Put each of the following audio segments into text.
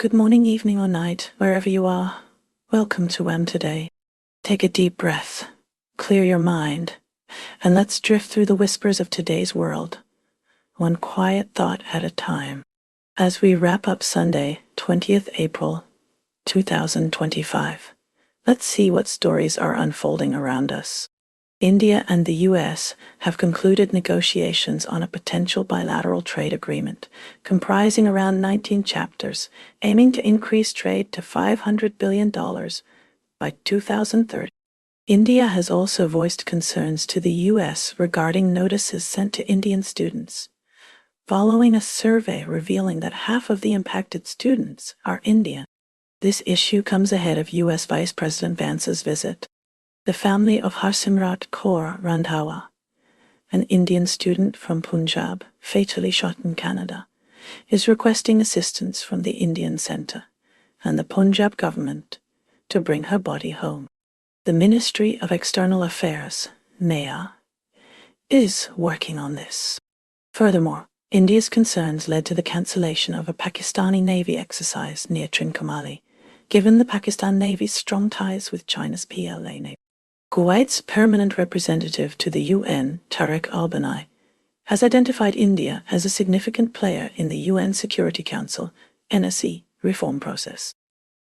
Good morning, evening, or night, wherever you are. Welcome to WHAM today. Take a deep breath, clear your mind, and let's drift through the whispers of today's world, one quiet thought at a time. As we wrap up Sunday, 20th April, 2025, let's see what stories are unfolding around us. India and the US have concluded negotiations on a potential bilateral trade agreement comprising around 19 chapters, aiming to increase trade to $500 billion by 2030. India has also voiced concerns to the US regarding notices sent to Indian students, following a survey revealing that half of the impacted students are Indian. This issue comes ahead of US Vice President Vance's visit. The family of Harsimrat Kaur Randhawa, an Indian student from Punjab fatally shot in Canada, is requesting assistance from the Indian Centre and the Punjab government to bring her body home. The Ministry of External Affairs, NEA, is working on this. Furthermore, India's concerns led to the cancellation of a Pakistani Navy exercise near Trincomalee, given the Pakistan Navy's strong ties with China's PLA Navy. Kuwait's permanent representative to the UN, Tariq al-Banai, has identified India as a significant player in the UN Security Council (NSC) reform process.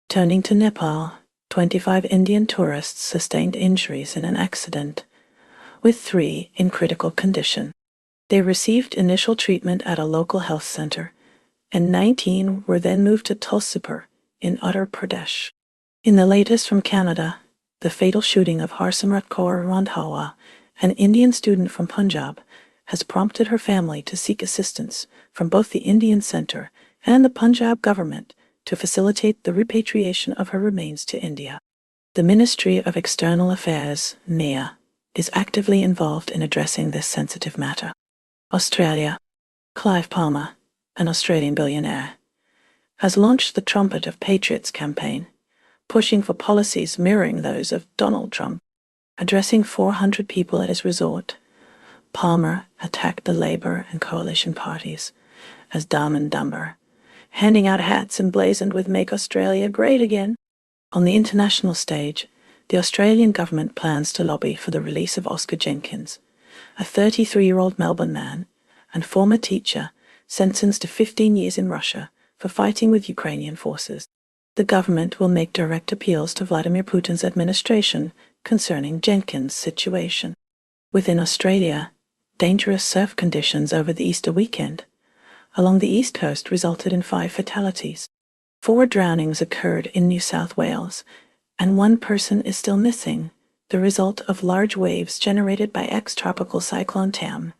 Turning to Nepal, 25 Indian tourists sustained injuries in an accident, with 3 in critical condition. They received initial treatment at a local health center, and 19 were then moved to Tulsipur in Uttar Pradesh. In the latest from Canada, the fatal shooting of Harsimrat Kaur Randhawa, an Indian student from Punjab, has prompted her family to seek assistance from both the Indian Centre and the Punjab government to facilitate the repatriation of her remains to India. The Ministry of External Affairs, NEA, is actively involved in addressing this sensitive matter. Australia. Clive Palmer, an Australian billionaire, has launched the Trumpet of Patriots campaign, pushing for policies mirroring those of Donald Trump. Addressing 400 people at his resort, Palmer attacked the Labour and coalition parties as dumb and dumber, handing out hats emblazoned with "Make Australia Great Again." On the international stage, the Australian government plans to lobby for the release of Oscar Jenkins, a 33-year-old Melbourne man and former teacher sentenced to 15 years in Russia for fighting with Ukrainian forces. The government will make direct appeals to Vladimir Putin's administration concerning Jenkins' situation. Within Australia, dangerous surf conditions over the Easter weekend along the east coast resulted in 5 fatalities. 4 drownings occurred in New South Wales, and 1 person is still missing, the result of large waves generated by ex-tropical cyclone Tam.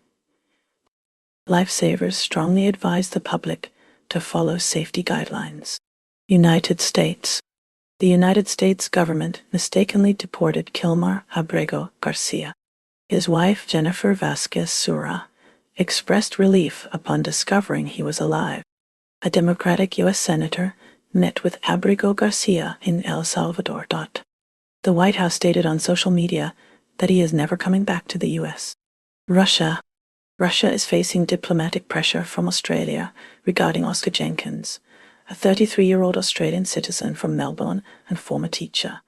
Lifesavers strongly advise the public to follow safety guidelines. United States. The United States government mistakenly deported Kilmar Abrego Garcia. His wife, Jennifer Vasquez Sura, expressed relief upon discovering he was alive. A Democratic U.S. senator met with Abrego Garcia in El Salvador. The White House stated on social media that he is never coming back to the U.S. Russia. Russia is facing diplomatic pressure from Australia regarding Oscar Jenkins, a 33-year-old Australian citizen from Melbourne and former teacher,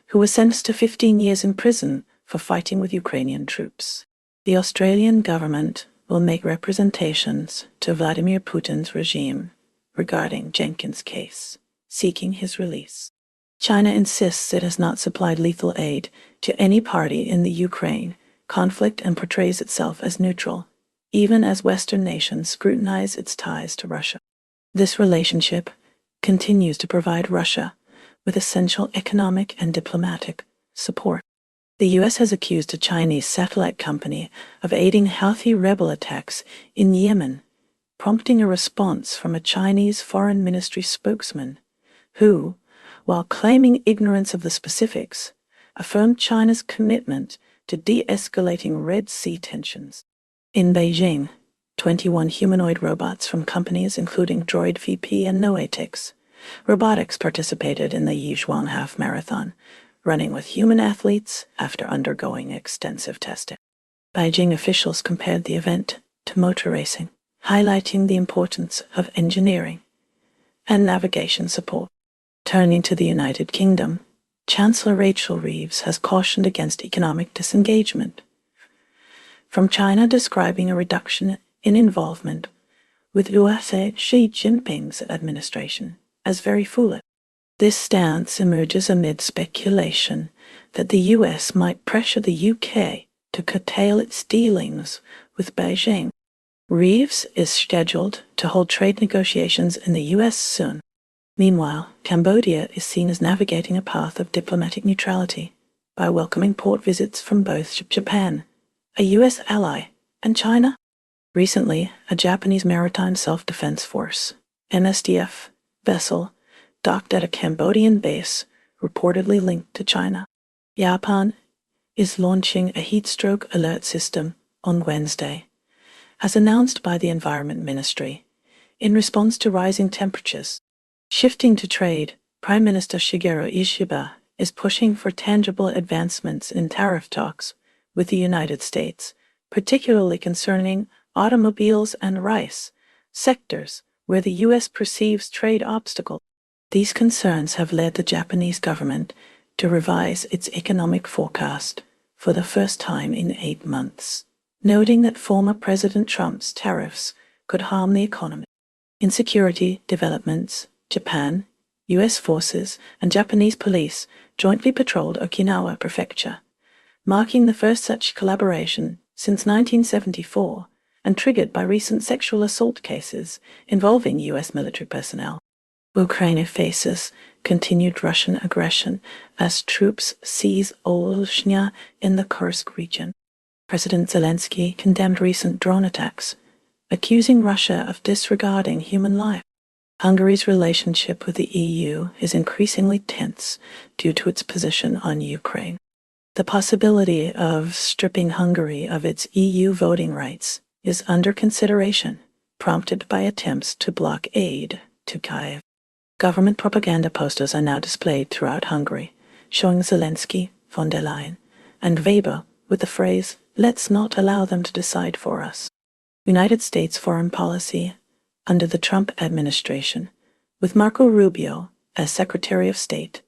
who was sentenced to 15 years in prison for fighting with Ukrainian troops. The Australian government will make representations to Vladimir Putin's regime regarding Jenkins' case, seeking his release. China insists it has not supplied lethal aid to any party in the Ukraine conflict and portrays itself as neutral, even as Western nations scrutinize its ties to Russia. This relationship continues to provide Russia with essential economic and diplomatic support. The U.S. has accused a Chinese satellite company of aiding Houthi rebel attacks in Yemen, prompting a response from a Chinese Foreign Ministry spokesman who, while claiming ignorance of the specifics, affirmed China's commitment to de-escalating Red Sea tensions. In Beijing, 21 humanoid robots from companies including Droid VP and Noetix Robotics participated in the Yichuan Half Marathon, running with human athletes after undergoing extensive testing. Beijing officials compared the event to motor racing, highlighting the importance of engineering and navigation support. Turning to the United Kingdom, Chancellor Rachel Reeves has cautioned against economic disengagement from China, describing a reduction in involvement with US Xi Jinping's administration as very foolish. This stance emerges amid speculation that the US might pressure the UK to curtail its dealings with Beijing. Reeves is scheduled to hold trade negotiations in the US soon. Meanwhile, Cambodia is seen as navigating a path of diplomatic neutrality by welcoming port visits from both Japan, a US ally, and China. Recently, a Japanese maritime self-defense force, MSDF, vessel docked at a Cambodian base reportedly linked to China. Japan is launching a heat stroke alert system on Wednesday, as announced by the Environment Ministry, in response to rising temperatures. Shifting to trade, Prime Minister Shigeru Ishiba is pushing for tangible advancements in tariff talks with the United States, particularly concerning automobiles and rice, sectors where the U.S. perceives trade obstacles. These concerns have led the Japanese government to revise its economic forecast for the first time in 8 months, noting that former President Trump's tariffs could harm the economy. In security developments, Japan, U.S. forces, and Japanese police jointly patrolled Okinawa Prefecture, marking the first such collaboration since 1974 and triggered by recent sexual assault cases involving U.S. military personnel. Ukraine faces continued Russian aggression as troops seize Olshnya in the Kursk region. President Zelensky condemned recent drone attacks, accusing Russia of disregarding human life. Hungary's relationship with the EU is increasingly tense due to its position on Ukraine. The possibility of stripping Hungary of its EU voting rights is under consideration, prompted by attempts to block aid to Kyiv. Government propaganda posters are now displayed throughout Hungary, showing Zelensky, von der Leyen, and Weber with the phrase, "Let's not allow them to decide for us." United States foreign policy under the Trump administration, with Marco Rubio as Secretary of State,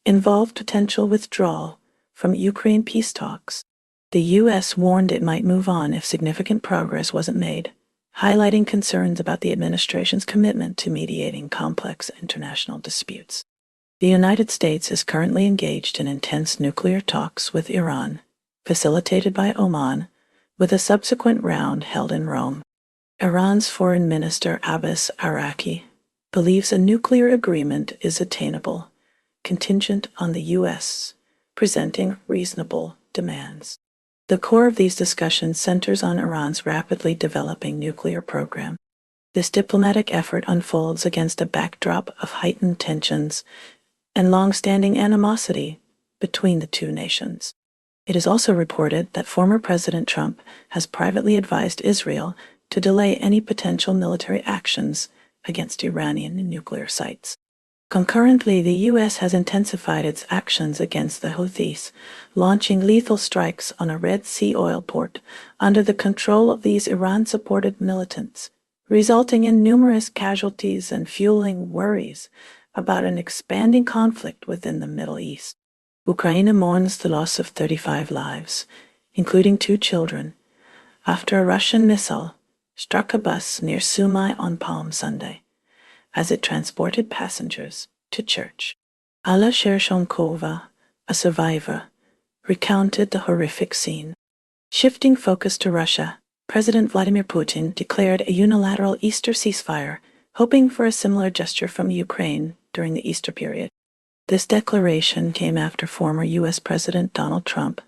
involved potential withdrawal from Ukraine peace talks. The U.S. warned it might move on if significant progress wasn't made, highlighting concerns about the administration's commitment to mediating complex international disputes. The United States is currently engaged in intense nuclear talks with Iran, facilitated by Oman, with a subsequent round held in Rome. Iran's Foreign Minister Abbas Araki believes a nuclear agreement is attainable, contingent on the U.S. presenting reasonable demands. The core of these discussions centers on Iran's rapidly developing nuclear program. This diplomatic effort unfolds against a backdrop of heightened tensions and long-standing animosity between the two nations. It is also reported that former President Trump has privately advised Israel to delay any potential military actions against Iranian nuclear sites. Concurrently, the U.S. has intensified its actions against the Houthis, launching lethal strikes on a Red Sea oil port under the control of these Iran-supported militants, resulting in numerous casualties and fueling worries about an expanding conflict within the Middle East. Ukraine mourns the loss of 35 lives, including 2 children, after a Russian missile struck a bus near Sumy on Palm Sunday, as it transported passengers to church. Alla Shershonkova, a survivor, recounted the horrific scene. Shifting focus to Russia, President Vladimir Putin declared a unilateral Easter ceasefire, hoping for a similar gesture from Ukraine during the Easter period. This declaration came after former U.S. President Donald Trump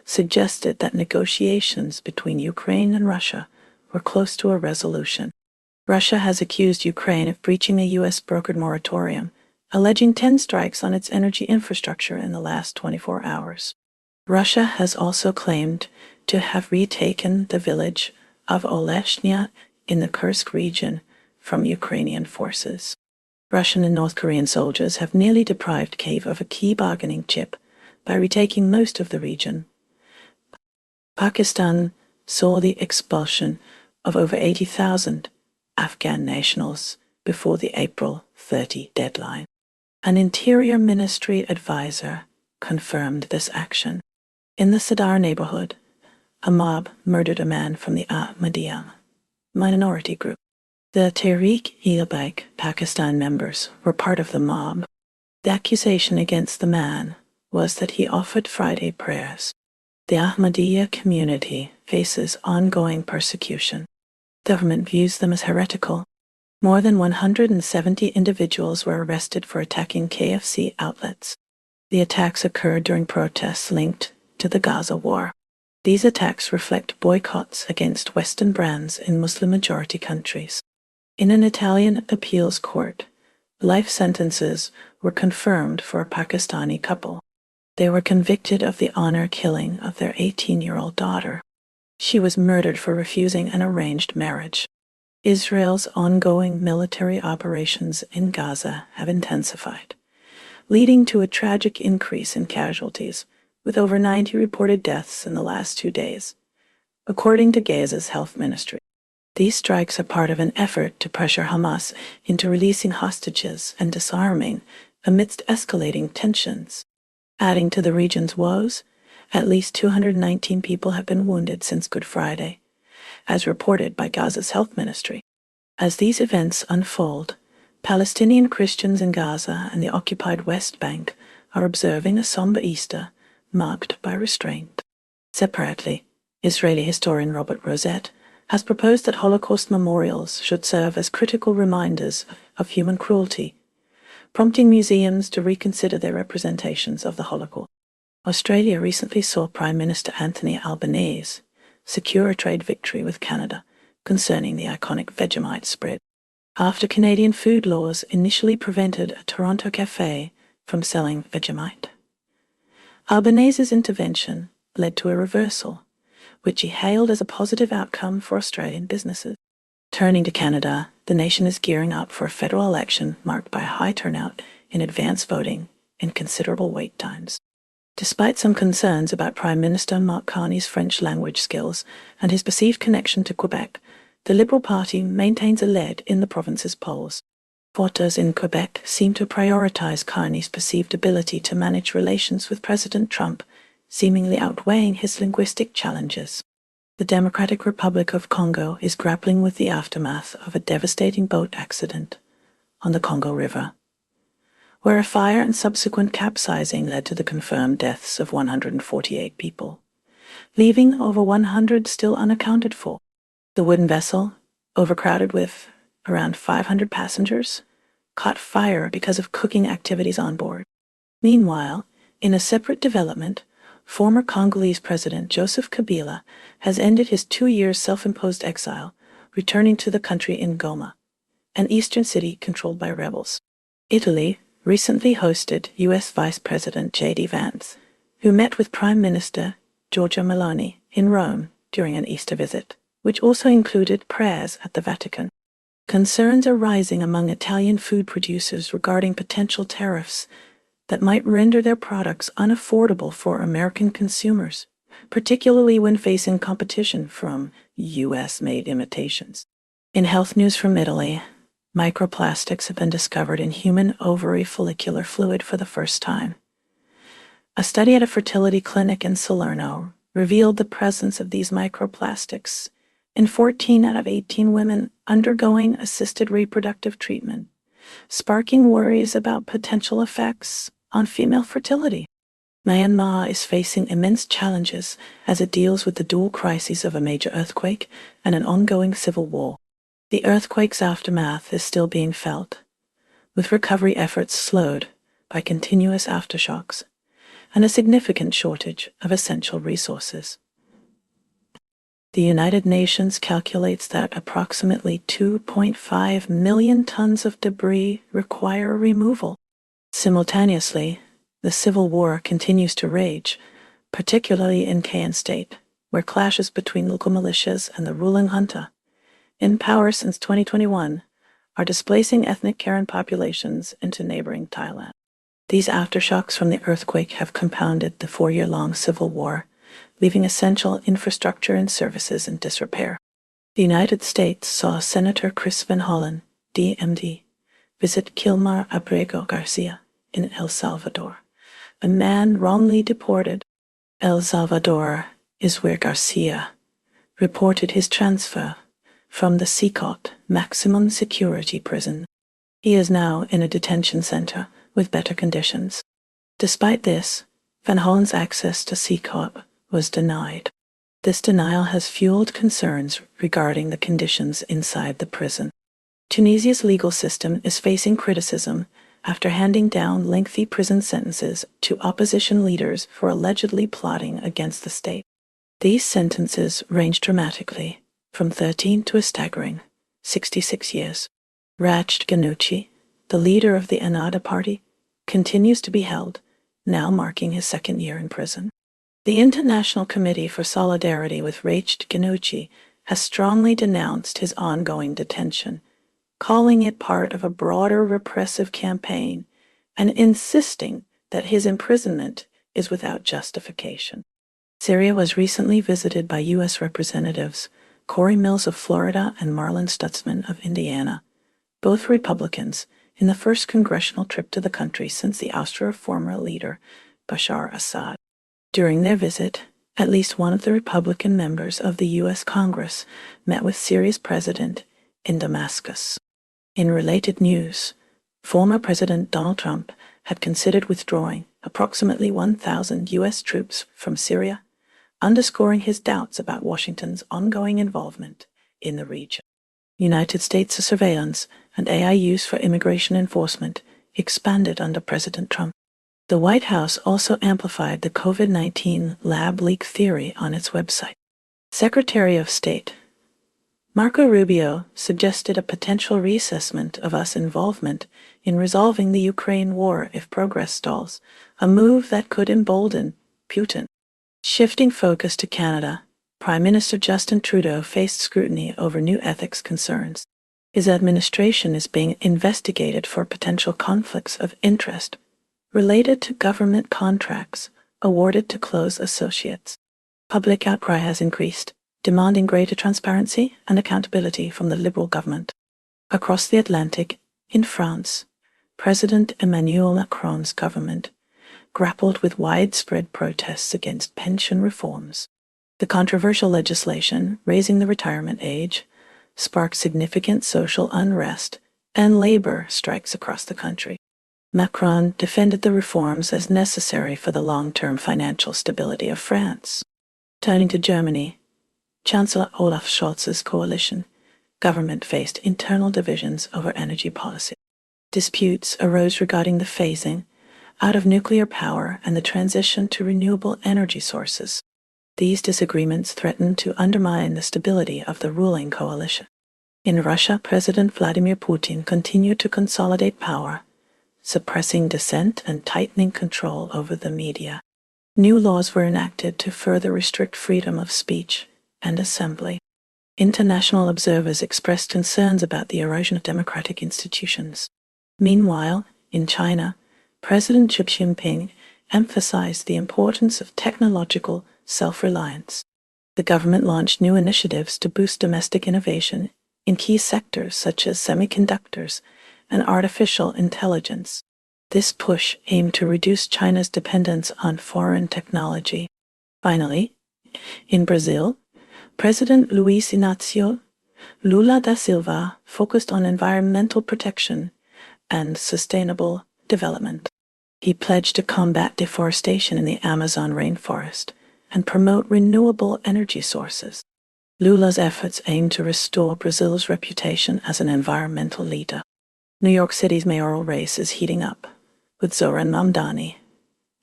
suggested that negotiations between Ukraine and Russia were close to a resolution. Russia has accused Ukraine of breaching a U.S.-brokered moratorium, alleging 10 strikes on its energy infrastructure in the last 24 hours. Russia has also claimed to have retaken the village of Oleshnya in the Kursk region from Ukrainian forces. Russian and North Korean soldiers have nearly deprived Kyiv of a key bargaining chip by retaking most of the region. Pakistan saw the expulsion of over 80,000 Afghan nationals before the April 30 deadline. An Interior Ministry advisor confirmed this action. In the Sadar neighborhood, a mob murdered a man from the Ahmadiyya minority group. The Tehreek-e-Labbaik Pakistan members were part of the mob. The accusation against the man was that he offered Friday prayers. The Ahmadiyya community faces ongoing persecution. The government views them as heretical. More than 170 individuals were arrested for attacking KFC outlets. The attacks occurred during protests linked to the Gaza war. These attacks reflect boycotts against Western brands in Muslim-majority countries. In an Italian appeals court, life sentences were confirmed for a Pakistani couple. They were convicted of the honor killing of their 18-year-old daughter. She was murdered for refusing an arranged marriage. Israel's ongoing military operations in Gaza have intensified, leading to a tragic increase in casualties, with over 90 reported deaths in the last 2 days, according to Gaza's health ministry. These strikes are part of an effort to pressure Hamas into releasing hostages and disarming amidst escalating tensions. Adding to the region's woes, at least 219 people have been wounded since Good Friday, as reported by Gaza's health ministry. As these events unfold, Palestinian Christians in Gaza and the occupied West Bank are observing a somber Easter marked by restraint. Separately, Israeli historian Robert Rosette has proposed that Holocaust memorials should serve as critical reminders of human cruelty, prompting museums to reconsider their representations of the Holocaust. Australia recently saw Prime Minister Anthony Albanese secure a trade victory with Canada concerning the iconic Vegemite spread, after Canadian food laws initially prevented a Toronto cafe from selling Vegemite. Albanese's intervention led to a reversal, which he hailed as a positive outcome for Australian businesses. Turning to Canada, the nation is gearing up for a federal election marked by a high turnout in advance voting and considerable wait times. Despite some concerns about Prime Minister Mark Carney's French language skills and his perceived connection to Quebec, the Liberal Party maintains a lead in the province's polls. Voters in Quebec seem to prioritize Carney's perceived ability to manage relations with President Trump, seemingly outweighing his linguistic challenges. The Democratic Republic of Congo is grappling with the aftermath of a devastating boat accident on the Congo River, where a fire and subsequent capsizing led to the confirmed deaths of 148 people, leaving over 100 still unaccounted for. The wooden vessel, overcrowded with around 500 passengers, caught fire because of cooking activities on board. Meanwhile, in a separate development, former Congolese President Joseph Kabila has ended his 2-year self-imposed exile, returning to the country in Goma, an eastern city controlled by rebels. Italy recently hosted U.S. Vice President J.D. Vance, who met with Prime Minister Giorgia Meloni in Rome during an Easter visit, which also included prayers at the Vatican. Concerns are rising among Italian food producers regarding potential tariffs that might render their products unaffordable for American consumers, particularly when facing competition from U.S.-made imitations. In health news from Italy, microplastics have been discovered in human ovary follicular fluid for the first time. A study at a fertility clinic in Salerno revealed the presence of these microplastics in 14 out of 18 women undergoing assisted reproductive treatment, sparking worries about potential effects on female fertility. Myanmar is facing immense challenges as it deals with the dual crises of a major earthquake and an ongoing civil war. The earthquake's aftermath is still being felt, with recovery efforts slowed by continuous aftershocks and a significant shortage of essential resources. The United Nations calculates that approximately 2.5 million tons of debris require removal. Simultaneously, the civil war continues to rage, particularly in Kayan State, where clashes between local militias and the ruling junta, in power since 2021, are displacing ethnic Karen populations into neighboring Thailand. These aftershocks from the earthquake have compounded the 4-year-long civil war, leaving essential infrastructure and services in disrepair. The United States saw Senator Chris Van Hollen DMD, visit Kilmar Abrego Garcia in El Salvador, a man wrongly deported. El Salvador is where Garcia reported his transfer from the CICOT maximum security prison. He is now in a detention center with better conditions. Despite this, Van Hollen's access to CICOT was denied. This denial has fueled concerns regarding the conditions inside the prison. Tunisia's legal system is facing criticism after handing down lengthy prison sentences to opposition leaders for allegedly plotting against the state. These sentences range dramatically, from 13 to a staggering 66 years. Rached Ghannouchi, the leader of the Ennahda party, continues to be held, now marking his second year in prison. The International Committee for Solidarity with Rached Ghannouchi has strongly denounced his ongoing detention, calling it part of a broader repressive campaign and insisting that his imprisonment is without justification. Syria was recently visited by U.S. Representatives Corey Mills of Florida and Marlon Stutzman of Indiana, both Republicans, in the first congressional trip to the country since the ouster of former leader Bashar Assad. During their visit, at least one of the Republican members of the U.S. Congress met with Syria's president in Damascus. In related news, former President Donald Trump had considered withdrawing approximately 1,000 U.S. troops from Syria, underscoring his doubts about Washington's ongoing involvement in the region. United States surveillance and AI use for immigration enforcement expanded under President Trump. The White House also amplified the COVID-19 lab leak theory on its website. Secretary of State Marco Rubio suggested a potential reassessment of U.S. involvement in resolving the Ukraine war if progress stalls, a move that could embolden Putin. Shifting focus to Canada, Prime Minister Justin Trudeau faced scrutiny over new ethics concerns. His administration is being investigated for potential conflicts of interest related to government contracts awarded to close associates. Public outcry has increased, demanding greater transparency and accountability from the Liberal government. Across the Atlantic, in France, President Emmanuel Macron's government grappled with widespread protests against pension reforms. The controversial legislation raising the retirement age sparked significant social unrest and labor strikes across the country. Macron defended the reforms as necessary for the long-term financial stability of France. Turning to Germany, Chancellor Olaf Scholz's coalition government faced internal divisions over energy policy. Disputes arose regarding the phasing out of nuclear power and the transition to renewable energy sources. These disagreements threatened to undermine the stability of the ruling coalition. In Russia, President Vladimir Putin continued to consolidate power, suppressing dissent and tightening control over the media. New laws were enacted to further restrict freedom of speech and assembly. International observers expressed concerns about the erosion of democratic institutions. Meanwhile, in China, President Xi Jinping emphasized the importance of technological self-reliance. The government launched new initiatives to boost domestic innovation in key sectors such as semiconductors and artificial intelligence. This push aimed to reduce China's dependence on foreign technology. Finally, in Brazil, President Luiz Inácio Lula da Silva focused on environmental protection and sustainable development. He pledged to combat deforestation in the Amazon rainforest and promote renewable energy sources. Lula's efforts aim to restore Brazil's reputation as an environmental leader. New York City's mayoral race is heating up, with Zoran Mamdani,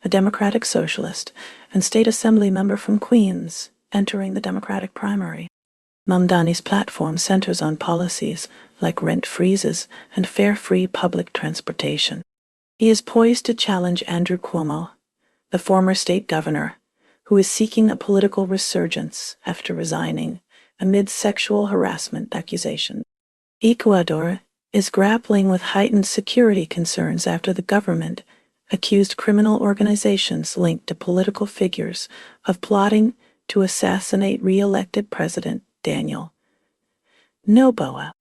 a Democratic socialist and state assembly member from Queens, entering the Democratic primary. Mamdani's platform centers on policies like rent freezes and fare-free public transportation. He is poised to challenge Andrew Cuomo, the former state governor, who is seeking a political resurgence after resigning amid sexual harassment accusations. Ecuador is grappling with heightened security concerns after the government accused criminal organizations linked to political figures of plotting to assassinate re-elected President Daniel Noboa.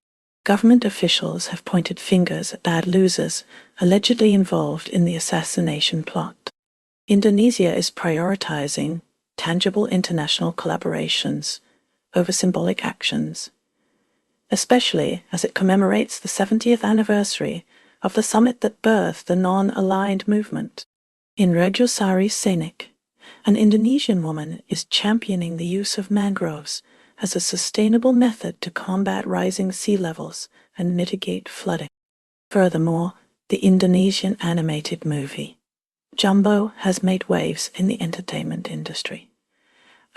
Government officials have pointed fingers at bad losers allegedly involved in the assassination plot. Indonesia is prioritizing tangible international collaborations over symbolic actions, especially as it commemorates the 70th anniversary of the summit that birthed the non-aligned movement. In Rejosari Senik, an Indonesian woman is championing the use of mangroves as a sustainable method to combat rising sea levels and mitigate flooding. Furthermore, the Indonesian animated movie Jumbo has made waves in the entertainment industry,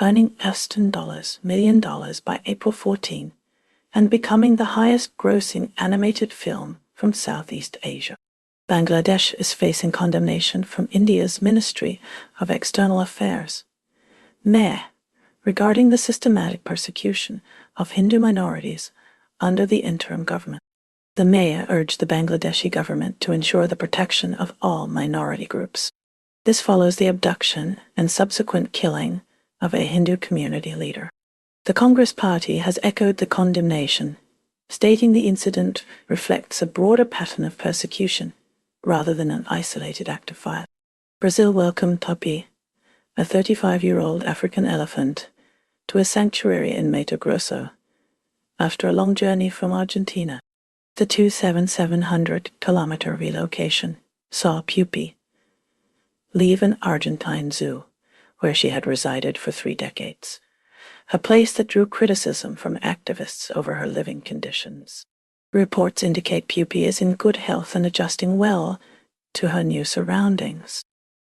earning US$1 million by April 14 and becoming the highest-grossing animated film from Southeast Asia. Bangladesh is facing condemnation from India's Ministry of External Affairs, MEH, regarding the systematic persecution of Hindu minorities under the interim government. The MEH urged the Bangladeshi government to ensure the protection of all minority groups. This follows the abduction and subsequent killing of a Hindu community leader. The Congress Party has echoed the condemnation, stating the incident reflects a broader pattern of persecution rather than an isolated act of violence. Brazil welcomed Tupi, a 35-year-old African elephant, to a sanctuary in Mato Grosso after a long journey from Argentina. The 2,700-kilometer relocation saw Pupi leave an Argentine zoo where she had resided for 3 decades, a place that drew criticism from activists over her living conditions. Reports indicate Pupi is in good health and adjusting well to her new surroundings.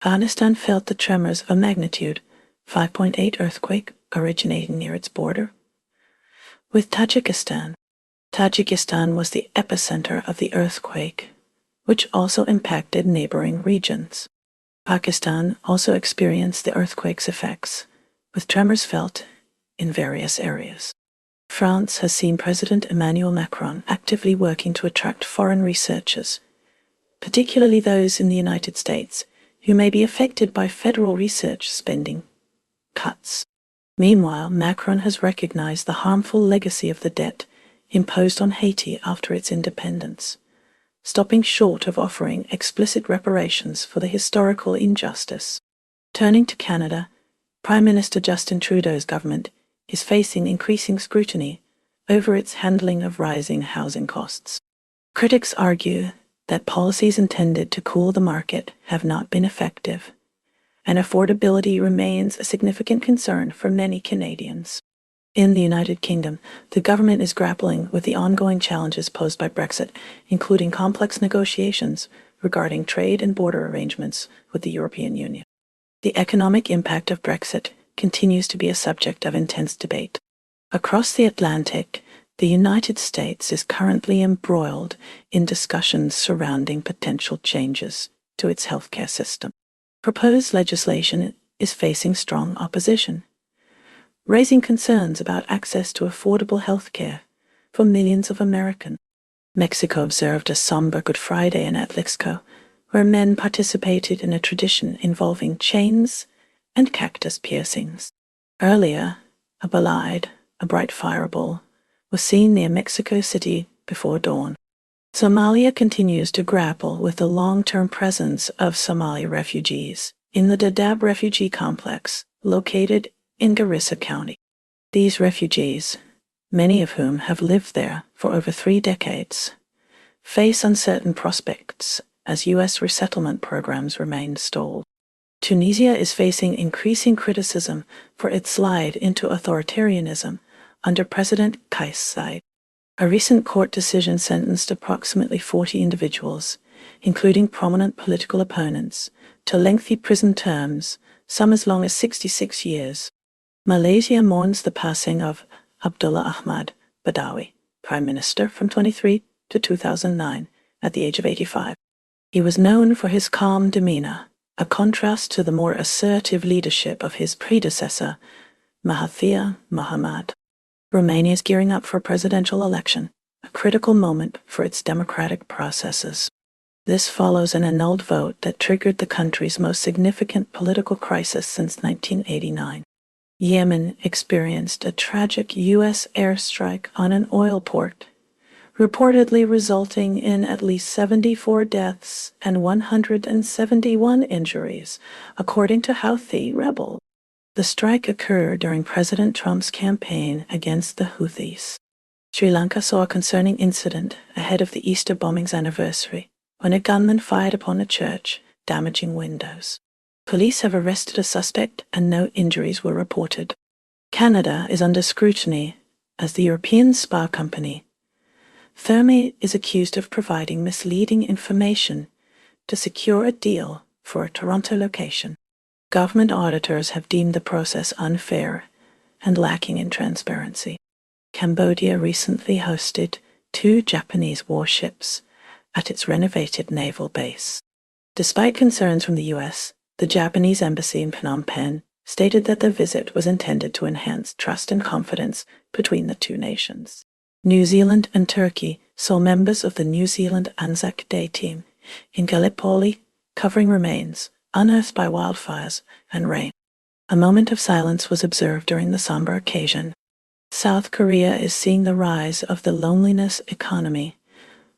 Afghanistan felt the tremors of a magnitude 5.8 earthquake originating near its border with Tajikistan. Tajikistan was the epicenter of the earthquake, which also impacted neighboring regions. Pakistan also experienced the earthquake's effects, with tremors felt in various areas. France has seen President Emmanuel Macron actively working to attract foreign researchers, particularly those in the United States, who may be affected by federal research spending cuts. Meanwhile, Macron has recognized the harmful legacy of the debt imposed on Haiti after its independence, stopping short of offering explicit reparations for the historical injustice. Turning to Canada, Prime Minister Justin Trudeau's government is facing increasing scrutiny over its handling of rising housing costs. Critics argue that policies intended to cool the market have not been effective, and affordability remains a significant concern for many Canadians. In the United Kingdom, the government is grappling with the ongoing challenges posed by Brexit, including complex negotiations regarding trade and border arrangements with the European Union. The economic impact of Brexit continues to be a subject of intense debate. Across the Atlantic, the United States is currently embroiled in discussions surrounding potential changes to its healthcare system. Proposed legislation is facing strong opposition, raising concerns about access to affordable health care for millions of Americans. Mexico observed a somber Good Friday in Atlixco, where men participated in a tradition involving chains and cactus piercings. Earlier, a bright fireball, was seen near Mexico City before dawn. Somalia continues to grapple with the long-term presence of Somali refugees in the Dadaab refugee complex located in Garissa County. These refugees, many of whom have lived there for over 3 decades, face uncertain prospects as U.S. resettlement programs remain stalled. Tunisia is facing increasing criticism for its slide into authoritarianism under President Kais Saied. A recent court decision sentenced approximately 40 individuals, including prominent political opponents, to lengthy prison terms, some as long as 66 years. Malaysia mourns the passing of Abdullah Ahmad Badawi, Prime Minister from 2003 to 2009, at the age of 85. He was known for his calm demeanor, a contrast to the more assertive leadership of his predecessor, Mahathir Mohamad. Romania is gearing up for a presidential election, a critical moment for its democratic processes. This follows an annulled vote that triggered the country's most significant political crisis since 1989. Yemen experienced a tragic U.S. airstrike on an oil port, reportedly resulting in at least 74 deaths and 171 injuries, according to Houthi rebels. The strike occurred during President Trump's campaign against the Houthis. Sri Lanka saw a concerning incident ahead of the Easter bombings anniversary, when a gunman fired upon a church, damaging windows. Police have arrested a suspect and no injuries were reported. Canada is under scrutiny as the European spa company Therme is accused of providing misleading information to secure a deal for a Toronto location. Government auditors have deemed the process unfair and lacking in transparency. Cambodia recently hosted 2 Japanese warships at its renovated naval base. Despite concerns from the U.S., the Japanese embassy in Phnom Penh stated that the visit was intended to enhance trust and confidence between the two nations. New Zealand and Turkey saw members of the New Zealand Anzac Day team in Gallipoli covering remains unearthed by wildfires and rain. A moment of silence was observed during the somber occasion. South Korea is seeing the rise of the loneliness economy,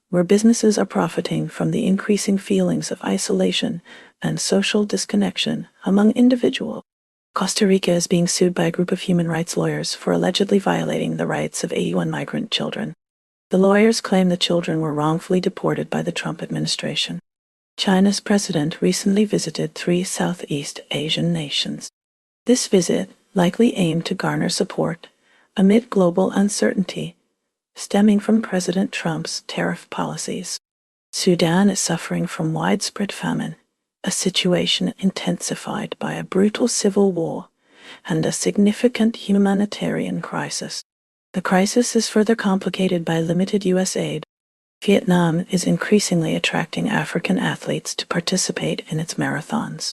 where businesses are profiting from the increasing feelings of isolation and social disconnection among individuals. Costa Rica is being sued by a group of human rights lawyers for allegedly violating the rights of 81 migrant children. The lawyers claim the children were wrongfully deported by the Trump administration. China's president recently visited 3 Southeast Asian nations. This visit likely aimed to garner support amid global uncertainty stemming from President Trump's tariff policies. Sudan is suffering from widespread famine, a situation intensified by a brutal civil war and a significant humanitarian crisis. The crisis is further complicated by limited U.S. aid. Vietnam is increasingly attracting African athletes to participate in its marathons.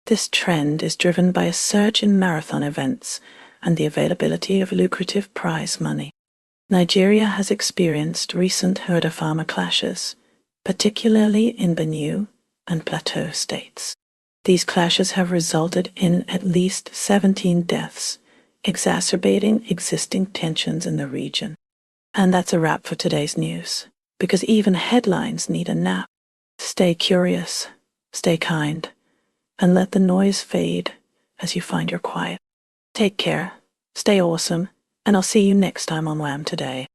This trend is driven by a surge in marathon events and the availability of lucrative prize money. Nigeria has experienced recent herder-farmer clashes, particularly in Benue and Plateau states. These clashes have resulted in at least 17 deaths, exacerbating existing tensions in the region. And that's a wrap for today's news, because even headlines need a nap. Stay curious, stay kind, and let the noise fade as you find your quiet. Take care, stay awesome, and I'll see you next time on WHAM Today.